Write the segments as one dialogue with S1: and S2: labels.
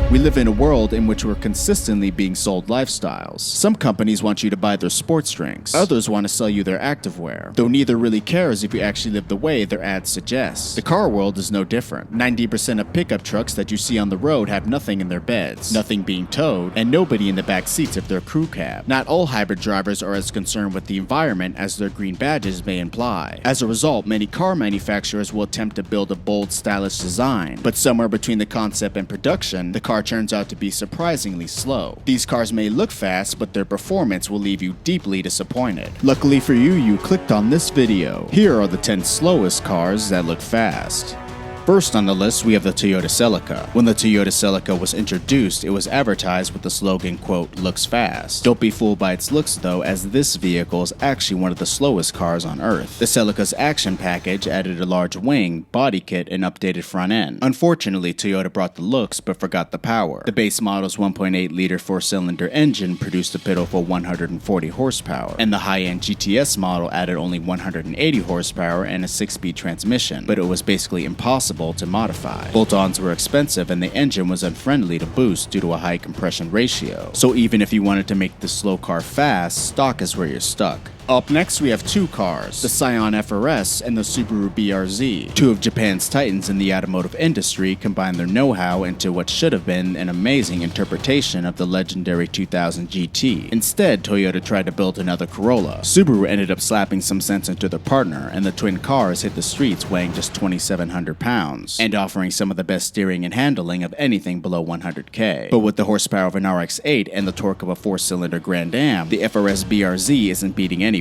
S1: We live in a world in which we're consistently being sold lifestyles. Some companies want you to buy their sports drinks, others want to sell you their activewear, though neither really cares if you actually live the way their ads suggest. The car world is no different. 90% of pickup trucks that you see on the road have nothing in their beds, nothing being towed, and nobody in the back seats of their crew cab. Not all hybrid drivers are as concerned with the environment as their green badges may imply. As a result, many car manufacturers will attempt to build a bold, stylish design, but somewhere between the concept and production, the car turns out to be surprisingly slow. These cars may look fast, but their performance will leave you deeply disappointed. Luckily for you, you clicked on this video. Here are the 10 slowest cars that look fast. First on the list, we have the Toyota Celica. When the Toyota Celica was introduced, it was advertised with the slogan, quote, "looks fast." Don't be fooled by its looks though, as this vehicle is actually one of the slowest cars on earth. The Celica's action package added a large wing, body kit, and updated front end. Unfortunately, Toyota brought the looks but forgot the power. The base model's 1.8-liter 4-cylinder engine produced a pitiful 140 horsepower, and the high-end GTS model added only 180 horsepower and a 6-speed transmission, but it was basically impossible to modify. Bolt-ons were expensive and the engine was unfriendly to boost due to a high compression ratio. So even if you wanted to make the slow car fast, stock is where you're stuck. Up next, we have two cars, the Scion FRS and the Subaru BRZ. Two of Japan's titans in the automotive industry combined their know-how into what should have been an amazing interpretation of the legendary 2000 GT. Instead, Toyota tried to build another Corolla. Subaru ended up slapping some sense into their partner, and the twin cars hit the streets weighing just 2,700 pounds, and offering some of the best steering and handling of anything below 100K. But with the horsepower of an RX-8 and the torque of a 4-cylinder Grand Am, the FRS BRZ isn't beating anybody.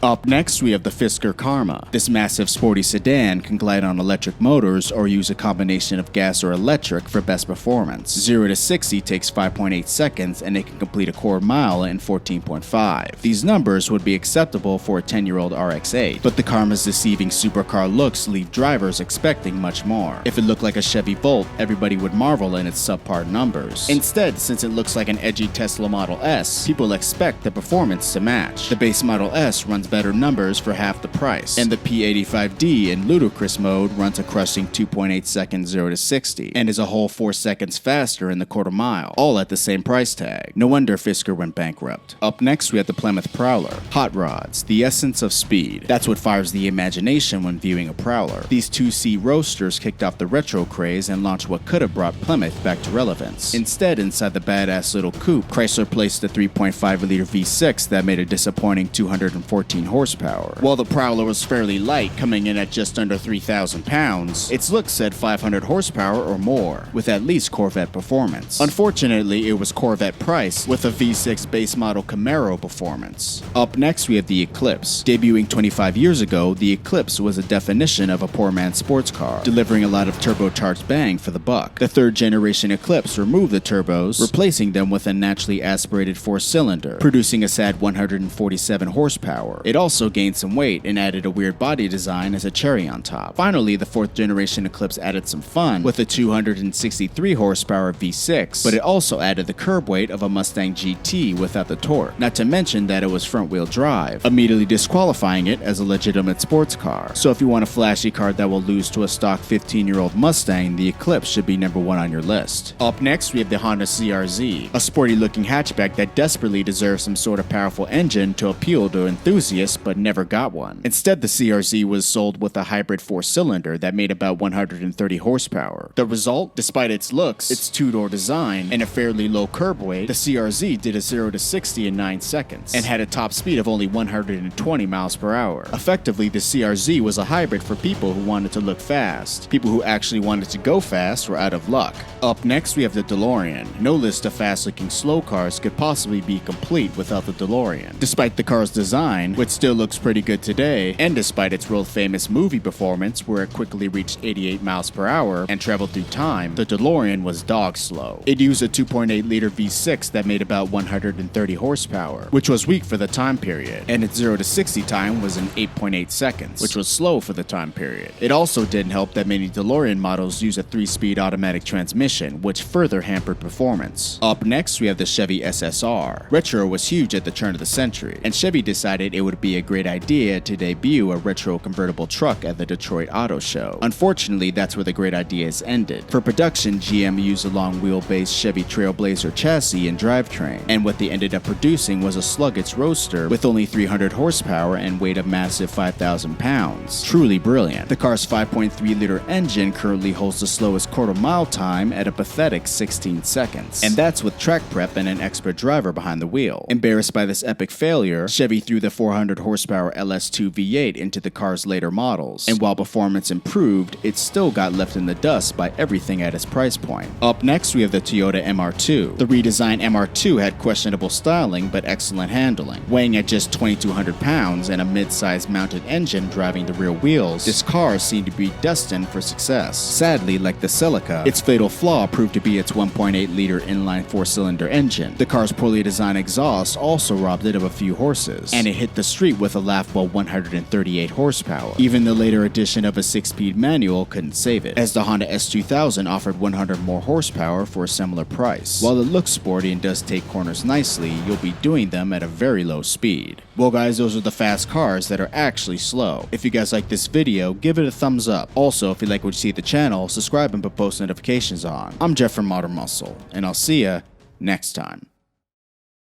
S1: Up next, we have the Fisker Karma. This massive sporty sedan can glide on electric motors or use a combination of gas or electric for best performance. 0 to 60 takes 5.8 seconds and it can complete a quarter mile in 14.5. These numbers would be acceptable for a 10-year-old RX-8, but the Karma's deceiving supercar looks leave drivers expecting much more. If it looked like a Chevy Volt, everybody would marvel in its subpar numbers. Instead, since it looks like an edgy Tesla Model S, people expect the performance to match. The base Model S runs better numbers for half the price, and the P85D in ludicrous mode runs a crushing 2.8 seconds 0 to 60, and is a whole 4 seconds faster in the quarter mile, all at the same price tag. No wonder Fisker went bankrupt. Up next, we have the Plymouth Prowler. Hot rods, the essence of speed. That's what fires the imagination when viewing a Prowler. These 2C roasters kicked off the retro craze and launched what could have brought Plymouth back to relevance. Instead, inside the badass little coupe, Chrysler placed a 3.5-liter V6 that made a disappointing 214 horsepower. While the Prowler was fairly light, coming in at just under 3,000 pounds, its look said 500 horsepower or more, with at least Corvette performance. Unfortunately, it was Corvette priced, with a V6 base model Camaro performance. Up next, we have the Eclipse. Debuting 25 years ago, the Eclipse was a definition of a poor man's sports car, delivering a lot of turbocharged bang for the buck. The third generation Eclipse removed the turbos, replacing them with a naturally aspirated 4-cylinder, producing a sad 147 horsepower. It also gained some weight and added a weird body design as a cherry on top. Finally, the 4th generation Eclipse added some fun with a 263 horsepower V6, but it also added the curb weight of a Mustang GT without the torque, not to mention that it was front wheel drive, immediately disqualifying it as a legitimate sports car. So if you want a flashy car that will lose to a stock 15-year-old Mustang, the Eclipse should be number 1 on your list. Up next, we have the Honda CRZ, a sporty looking hatchback that desperately deserves some sort of powerful engine to appeal to enthusiasts but never got one. Instead, the CRZ was sold with a hybrid 4-cylinder that made about 130 horsepower. The result, despite its looks, its two-door design, and a fairly low curb weight, the CRZ did a 0 to 60 in 9 seconds and had a top speed of only 120 miles per hour. Effectively, the CRZ was a hybrid for people who wanted to look fast. People who actually wanted to go fast were out of luck. Up next, we have the DeLorean. No list of fast-looking slow cars could possibly be complete without the DeLorean. Despite the car's design, which still looks pretty good today, and despite its world-famous movie performance where it quickly reached 88 miles per hour and traveled through time, the DeLorean was dog slow. It used a 2.8-liter V6 that made about 130 horsepower, which was weak for the time period, and its 0 to 60 time was in 8.8 seconds, which was slow for the time period. It also didn't help that many DeLorean models use a 3-speed automatic transmission, which further hampered performance. Up next, we have the Chevy SSR. Retro was huge at the turn of the century, and Chevy decided it would be a great idea to debut a retro convertible truck at the Detroit Auto Show. Unfortunately, that's where the great ideas ended. For production, GM used a long wheelbase Chevy Trailblazer chassis and drivetrain, and what they ended up producing was a Sluggots Roadster with only 300 horsepower and weighed a massive 5,000 pounds. Truly brilliant. The car's 5.3-liter engine currently holds the slowest quarter-mile time at a pathetic 16 seconds. And that's with track prep and an expert driver behind the wheel. Embarrassed by this epic failure, Chevy threw the 400 horsepower LS2 V8 into the car's later models, and while performance improved, it still got left in the dust by everything at its price point. Up next, we have the Toyota MR2. The redesigned MR2 had questionable styling but excellent handling. Weighing at just 2,200 pounds and a mid-sized mounted engine driving the rear wheels, this car seemed to be destined for success. Sadly, like the Celica, its fatal flaw proved to be its 1.8-liter inline 4-cylinder engine. The car's poorly designed exhaust also robbed it of a few horses, and it hit the street with a laughable 138 horsepower. Even the later addition of a 6-speed manual couldn't save it, as the Honda S2000 offered 100 more horsepower for a similar price. While it looks sporty and does take corners nicely, you'll be doing them at a very low speed. Well guys, those are the fast cars that are actually slow. If you guys like this video, give it a thumbs up. Also, if you like what you see at the channel, subscribe and put post notifications on. I'm Jeff from Modern Muscle, and I'll see ya next time.